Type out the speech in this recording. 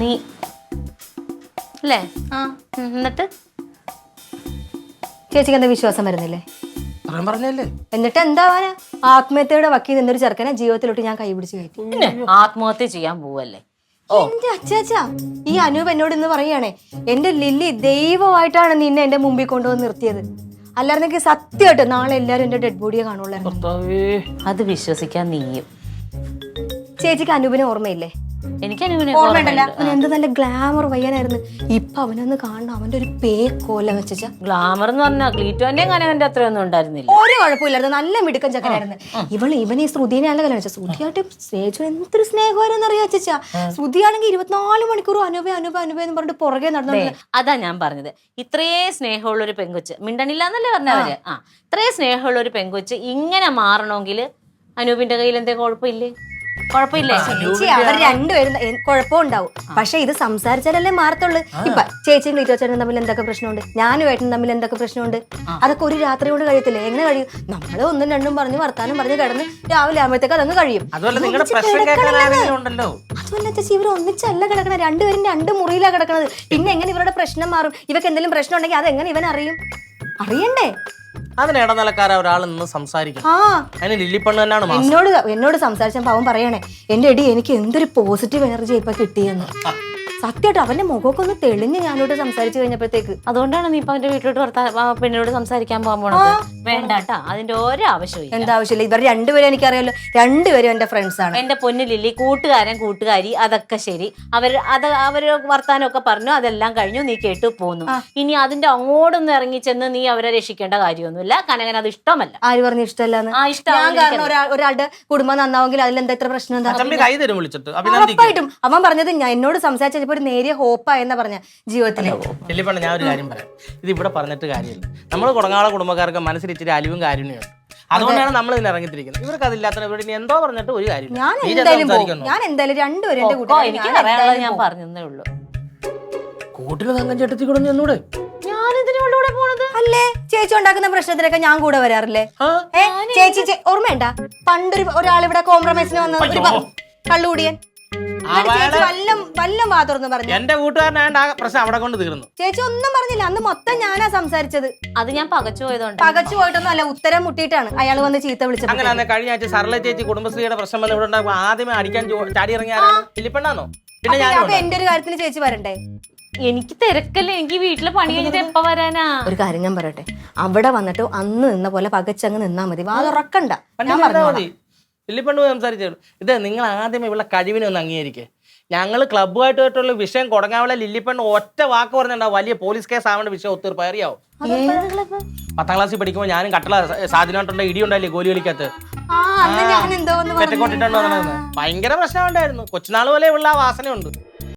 നീ അല്ലേ? എന്നിട്ട് ചേച്ചിക്ക് എന്താ വിശ്വാസം വരുന്നില്ലേ? പറഞ്ഞല്ലേ. എന്നിട്ട് എന്താവാനാ? ആത്മഹത്യയുടെ വക്കീൽ നിന്നൊരു ചെറുക്കനെ ജീവിതത്തിലോട്ട് ഞാൻ കൈപിടിച്ച് കയറ്റി. പിന്നെ ആത്മഹത്യ ചെയ്യാൻ പോവല്ലേ? എന്റെ അച്ചാച്ചാ, ഈ അനൂപ് എന്നോട് ഇന്ന് പറയുകയാണേ, എന്റെ ലില്ലി ദൈവമായിട്ടാണ് നിന്നെ എന്റെ മുമ്പിൽ കൊണ്ടുവന്ന് നിർത്തിയത്. അല്ലായിരുന്നെങ്കിൽ സത്യമായിട്ട് നാളെ എല്ലാരും എന്റെ ഡെഡ് ബോഡിയെ കാണുള്ളായിരുന്നു. അത് വിശ്വസിക്കാൻ നീയും. ചേച്ചിക്ക് അനൂപിനെ ഓർമ്മയില്ലേ? എനിക്ക് അനുവിനെ ഓർമ്മയുണ്ടല്ലോ, അവൻ എന്ത് നല്ല ഗ്ലാമർ പയ്യനായിരുന്നു. ഇപ്പൊ അവനൊന്ന് കാണണം, അവന്റെ ഒരു പേക്കോലം വെച്ചാ. ഗ്ലാമർ എന്ന് പറഞ്ഞാൽ ക്ലീറ്റോന്റെയും കനകന്റെ അത്രയൊന്നും ഉണ്ടായിരുന്നില്ല. ഒരു കുഴപ്പമില്ലായിരുന്നു, നല്ല മിടുക്കൻ ചക്കനായിരുന്നു. ഇവൻ ഈ ശ്രുതിനെ അല്ല കല്യാണം വെച്ചാൽ ശ്രുതിയായിട്ട് സ്നേഹിച്ചു. എന്തൊരു സ്നേഹമായിരുന്നു അറിയാ ചേച്ചാ. ശ്രുതിയാണെങ്കിൽ 24 മണിക്കൂറും അനൂപ അനൂപ അനൂപ എന്ന് പറഞ്ഞിട്ട് പുറകെ നടന്നു. അതാ ഞാൻ പറഞ്ഞത്, ഇത്രയേ സ്നേഹമുള്ള ഒരു പെങ്കൊച്ച് മിണ്ടണില്ല എന്നല്ലേ പറഞ്ഞവര്. ഇത്രേ സ്നേഹമുള്ള ഒരു പെങ്കൊച്ച് ഇങ്ങനെ മാറണമെങ്കിൽ അനൂപിന്റെ കയ്യിൽ എന്തേ കുഴപ്പമില്ലേ? കുഴപ്പമില്ലേ? ചേച്ചി, അവർ രണ്ടുപേരും കുഴപ്പമുണ്ടാവും, പക്ഷെ ഇത് സംസാരിച്ചാലല്ലേ മാറത്തുള്ളൂ. ഇപ്പൊ ചേച്ചിയും ക്ലീറ്റോച്ചേട്ടനും തമ്മിൽ എന്തൊക്കെ പ്രശ്നമുണ്ട്, ഞാനും ഏട്ടനും തമ്മിൽ എന്തൊക്കെ പ്രശ്നമുണ്ട്, അതൊക്കെ ഒരു രാത്രി കൊണ്ട് കഴിയത്തില്ലേ? എങ്ങനെ കഴിയും? നമ്മള് ഒന്നും രണ്ടും പറഞ്ഞ് വർത്താനം പറഞ്ഞ് കിടന്ന് രാവിലെ ആകുമ്പോഴത്തേക്ക് അതങ്ങ് കഴിയും. അതുമല്ല ചേച്ചി, ഇവർ ഒന്നിച്ചല്ല കിടക്കണത്, രണ്ടുപേരും 2 മുറിയിലാണ് കിടക്കണത്. പിന്നെ എങ്ങനെ ഇവരുടെ പ്രശ്നം മാറും? ഇവർക്ക് എന്തെങ്കിലും പ്രശ്നം ഉണ്ടെങ്കിൽ അതെങ്ങനെ ഇവൻ അറിയും? അറിയണ്ടേ? അതിന് ഇടനിലക്കാര ഒരാൾ നിന്ന് സംസാരിക്കും. അതിന് ലില്ലിപ്പണ്ണ് തന്നെയാണ് എന്നോട് സംസാരിച്ചപ്പോ അവൻ പറയണേ, എന്റെ എടി എനിക്ക് എന്തൊരു പോസിറ്റീവ് എനർജി ഇപ്പൊ കിട്ടിയെന്ന്. സത്യമായിട്ട് അവന്റെ മുഖമൊക്കെ ഒന്ന് തെളിഞ്ഞ് ഞാനോട് സംസാരിച്ചു കഴിഞ്ഞപ്പോഴത്തേക്ക്. അതുകൊണ്ടാണ് നീ ഇപ്പൊ അവന്റെ വീട്ടിലോട്ട് പെണ്ണിനോട് സംസാരിക്കാൻ പോകാൻ പോണത്. വേണ്ടാട്ടാ, അതിന്റെ ഓരോ ആവശ്യമില്ല. എന്താ ആവശ്യമില്ല? ഇവർ രണ്ടുപേരും എനിക്കറിയാലോ, രണ്ടുപേരും എന്റെ ഫ്രണ്ട്സ് ആണ്. എന്റെ പൊന്നു ലില്ലി, കൂട്ടുകാരൻ കൂട്ടുകാരി അതൊക്കെ ശരി. അവര് വർത്താനമൊക്കെ പറഞ്ഞു, അതെല്ലാം കഴിഞ്ഞു, നീ കേട്ടു പോന്നു. ഇനി അതിന്റെ അങ്ങോട്ടൊന്നും ഇറങ്ങി ചെന്ന് നീ അവരെ രക്ഷിക്കേണ്ട കാര്യമൊന്നുമില്ല. കനകൻ അത് ഇഷ്ടമല്ല. ആര് പറഞ്ഞു ഇഷ്ടമല്ലാന്ന്? ഞാൻ കാരണം ഒരാളുടെ കുടുംബം നന്നാവെങ്കിൽ അതിലെന്താ ഇത്ര പ്രശ്നം? എന്താ? ഉറപ്പായിട്ടും അവൻ പറഞ്ഞത് എന്നോട് സംസാരിച്ചപ്പോ ഒരു നേരിയ ഹോപ്പായെന്നാ പറഞ്ഞ ജീവിതത്തില്. ലില്ലിപ്പണ്ണ, ഞാൻ ഒരു കാര്യം പറയാം. ഇത് ഇവിടെ പറഞ്ഞിട്ട് കാര്യമില്ല. നമ്മൾ കുടങ്ങാള കുടുംബക്കാർക്ക് മനസ്സിൽ ഇച്ചിരി അലിവും കാര്യമാണ്. അതുകൊണ്ടാണ് നമ്മൾ ഇതിന് ഇറങ്ങിത്തിരിക്കുന്നത്. ഇവർക്ക് അതില്ലാത്ത ഇവിടെ എന്തോ പറഞ്ഞിട്ട് ഒരു കാര്യം. ഞാൻ എന്തായാലും രണ്ടുപേരും എന്റെ കൂടെ എനിക്ക് പറയാനുള്ളത് ഞാൻ പറഞ്ഞേ ഉള്ളൂ. കൂട്ടിന് തങ്കം ചേട്ടത്തി കൂടെ എന്നൂടെ ഞാനിതിനോടുകൂടെ പോണത് അല്ലേ? ചേച്ചി ഉണ്ടാക്കുന്ന പ്രശ്നത്തിനൊക്കെ ഞാൻ കൂടെ വരാറില്ലേ? ചേച്ചി ഓർമ്മയുണ്ടാ പണ്ടൊരു ഒരാളിവിടെ കോംപ്രമൈസിന് വന്ന കള്ളുകൂടിയൻ? വല്ലം വാതുറന്ന് പറഞ്ഞു. എന്റെ കൂട്ടുകാരനായ പ്രശ്നം അവിടെ കൊണ്ട് തീർന്നു. ചേച്ചി ഒന്നും പറഞ്ഞില്ല, അന്ന് മൊത്തം ഞാനാ സംസാരിച്ചത്. അത് ഞാൻ പകച്ചു പോയതുകൊണ്ട്. പകച്ചു പോയിട്ടൊന്നും അല്ല, ഉത്തരം മുട്ടിയിട്ടാണ് അയാൾ വന്ന് ചീത്ത വിളിച്ചത്. അങ്ങനെ കഴിഞ്ഞ ആഴ്ച സർല ചേച്ചി കുടുംബശ്രീയുടെ പ്രശ്നം വന്ന് ഇവിടെ ഉണ്ടാകുമ്പോൾ ആദ്യമേ അടിക്കാൻ ചാടി ഇറങ്ങിയ ലില്ലിപ്പണ്ണാണോ? പിന്നെ ഞാൻ എന്റെ ഒരു കാര്യത്തിന് ചേച്ചി വരണ്ടേ? എനിക്ക് തിരക്കല്ലേ, എനിക്ക് വീട്ടിലെ പണി കഴിഞ്ഞിട്ട് എപ്പ വരാനാ? ഒരു കാര്യം ഞാൻ പറയട്ടെ, അവിടെ വന്നിട്ട് അന്ന് നിന്ന പോലെ പകച്ചങ്ങ് നിന്നാ മതി, വാതുറക്കണ്ട. ഞാൻ മതി. ലില്ലിപ്പണ്ണ് സംസാരിച്ചേ. ഇത് നിങ്ങൾ ആദ്യമേ ഇവിടെ കഴിവിനെ ഒന്ന് അംഗീകരിക്കേ. ഞങ്ങൾ ക്ലബ്ബുമായിട്ടുള്ള വിഷയം കൊടങ്ങാവളെ ലില്ലിപ്പണ്ണ് ഒറ്റ വാക്ക് പറഞ്ഞിട്ടുണ്ടാവും വലിയ പോലീസ് കേസ് ആവേണ്ട വിഷയം ഒത്തീർപ്പ്. അറിയാവോ? 10ാം ക്ലാസ്സിൽ പഠിക്കുമ്പോൾ ഞാനും കട്ടള സാധനമായിട്ടുള്ള ഇടി ഉണ്ടായില്ലേ ഗോലി കളിക്കകത്ത് പെറ്റക്കോട്ടിട്ടാണ് പറഞ്ഞത്. ഭയങ്കര പ്രശ്നം ഉണ്ടായിരുന്നു. കൊച്ചുനാൾ പോലെ ഉള്ള ആ വാസനയുണ്ട്.